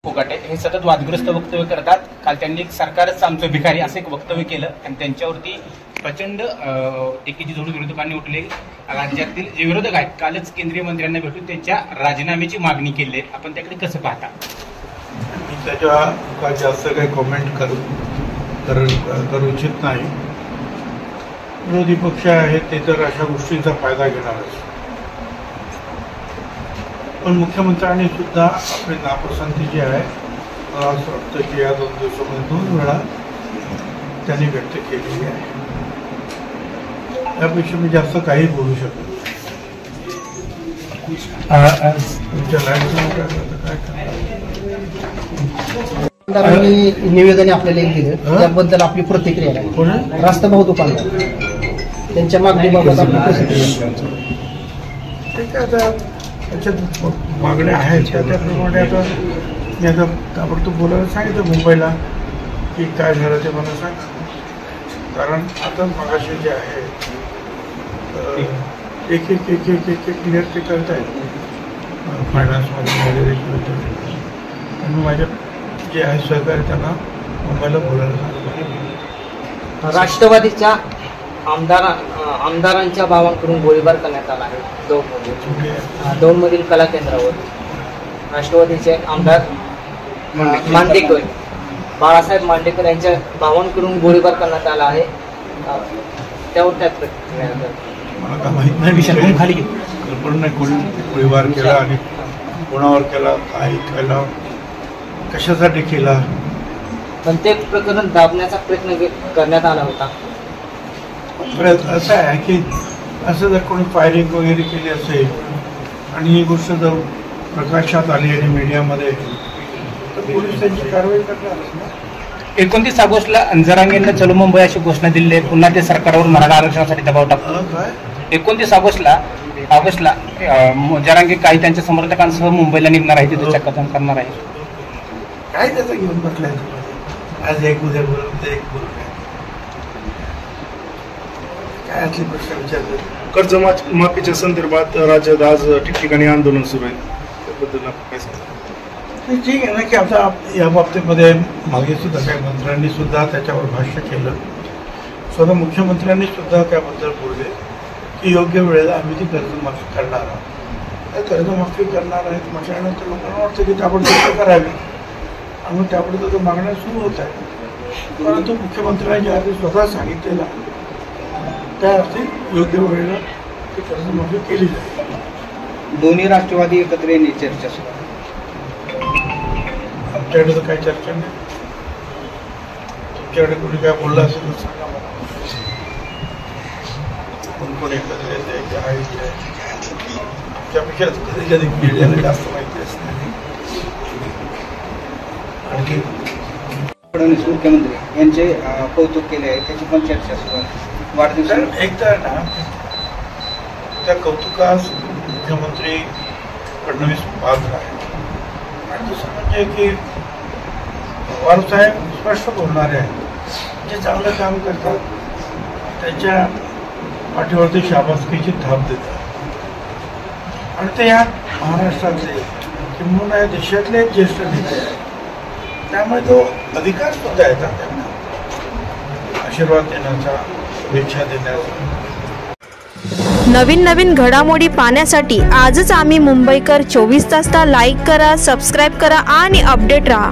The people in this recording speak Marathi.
फोगाटे हे सतत वादग्रस्त वक्तव्य करतात। काल त्यांनी सरकारच आमचं भिकारी असं एक वक्तव्य केलं आणि त्यांच्यावरती प्रचंड टीकेची झोड विरोधकांनी उठले। राज्यातील जे विरोधक आहेत कालच केंद्रीय मंत्र्यांना भेटून त्यांच्या राजीनाम्याची मागणी केली आहे। आपण त्याकडे कसं पाहता? मी त्याच्या जास्त काही कॉमेंट करू इच्छित नाही। विरोधी पक्ष आहेत ते तर अशा गोष्टींचा फायदा घेणारच, पण मुख्यमंत्र्यांनी सुद्धा आपली नापसंती जी आहे मला असं वाटतं की या 2 दिवसामध्ये 2 वेळा त्यांनी व्यक्त केलेली आहे। यापेक्षा मी जास्त काही बोलू शकत नाही। निवेदन आपल्याला एक दिलं त्याबद्दल आपली प्रतिक्रिया आहे। रास्तभाऊ दुकानदार त्यांच्या मागणीबाबत आपली प्रतिक्रिया त्याच्यात मागण्या आहेत त्याप्रमाणे आता मी आता ताबडतोब बोलायला सांगितलं मुंबईला की काय झालं ते मला सांगा, कारण आता मगाशी जे आहे एक एक एक एक एक एक क्लिअर ते करत आहेत फायनान्समध्ये वगैरे आणि माझ्या जे आहे सहकारी त्यांना मुंबईला बोलायला सांगितलं। राष्ट्रवादीच्या आमदारांच्या भावांकडून गोळीबार करण्यात आला आहे दौंडमधील कला केंद्रावर। राष्ट्रवादीचे आमदार मांडेकर बाळासाहेब मांडेकर यांच्या भावांकडून गोळीबार करण्यात आला आहे, त्यावर काय प्रतिक्रिया? मला काय माहीत नाही, कल्पना नाही कोणी गोळीबार केला आणि कोणावर केला, काय केला, कशासाठी केला। पण ते प्रकरण दाबण्याचा प्रयत्न करण्यात आला होता। असं आहे की असं जर कोणी फायरिंग वगैरे केली असेल आणि ही गोष्ट जर प्रकाशात आली आणि मीडियामध्ये तर पोलीस त्यांची कारवाई करणारच ना। 29 ऑगस्टला जरांगेंना चलो मुंबई अशी घोषणा दिली आहे, पुन्हा ते सरकारवर मराठा आरक्षणासाठी दबाव टाकतात। 29 ऑगस्टला जरांगे काही त्यांच्या समर्थकांसह मुंबईला निघणार आहे, तिथे चक्काजाम करणार आहे। काय त्याचं घेऊन बसलाय आज एक उद्या बोलून ते एक बोलून काय असली प्रश्न विचारले? कर्जमाफीच्या संदर्भात राज्यात आज ठिकठिकाणी आंदोलन सुरू आहे, त्याबद्दल काय सांगा? ठीक आहे ना की आता या बाबतीमध्ये मागे सुद्धा काही मंत्र्यांनी सुद्धा त्याच्यावर भाष्य केलं, स्वतः मुख्यमंत्र्यांनी सुद्धा त्याबद्दल बोलले की योग्य वेळेला आम्ही ती कर्जमाफी करणार आहोत। कर्जमाफी करणार आहेत म्हटल्यानंतर लोकांना वाटतं की ताबडतोब करावी आणि त्याबद्दल मागण्या सुरू होत आहेत, परंतु मुख्यमंत्र्यांनी आधी स्वतः सांगितलेलं त्या अर्थी योग्य वेळेला ती कर्जमाफी केली जाईल। दोन्ही राष्ट्रवादी एकत्र येण्याची चर्चा सुरू आहे। आमच्याकडे तर काही चर्चा नाही, तुमच्याकडे कोणी काय बोललं असेल तर सांगा मला, कोण एकत्र येते काय त्यापेक्षा कधी कधी मीडियाला जास्त माहिती असते। आणखी फडणवीस मुख्यमंत्री यांचे कौतुक केले आहे, त्याची पण चर्चा सुरू आहे। वाढदिवस एक तर ना त्या कौतुकास मुख्यमंत्री फडणवीस पात्र आहे आणि दुसरं म्हणजे की पवारसाहेब स्पष्ट बोलणारे आहेत, जे चांगलं काम करतात त्यांच्या पाठीवरती शाबासकीची थाप देतात आणि ते या महाराष्ट्रातले किंबहुना या देशातले एक ज्येष्ठ नेते आहेत, त्यामुळे तो अधिकार सुद्धा येतात त्यांना आशीर्वाद देण्याचा, शुभेच्छा देण्याचा। नवीन घडामोडी पाहण्यासाठी आजच आम्ही मुंबईकर 24 तासला लाईक करा, सबस्क्राईब करा आणि अपडेट रहा।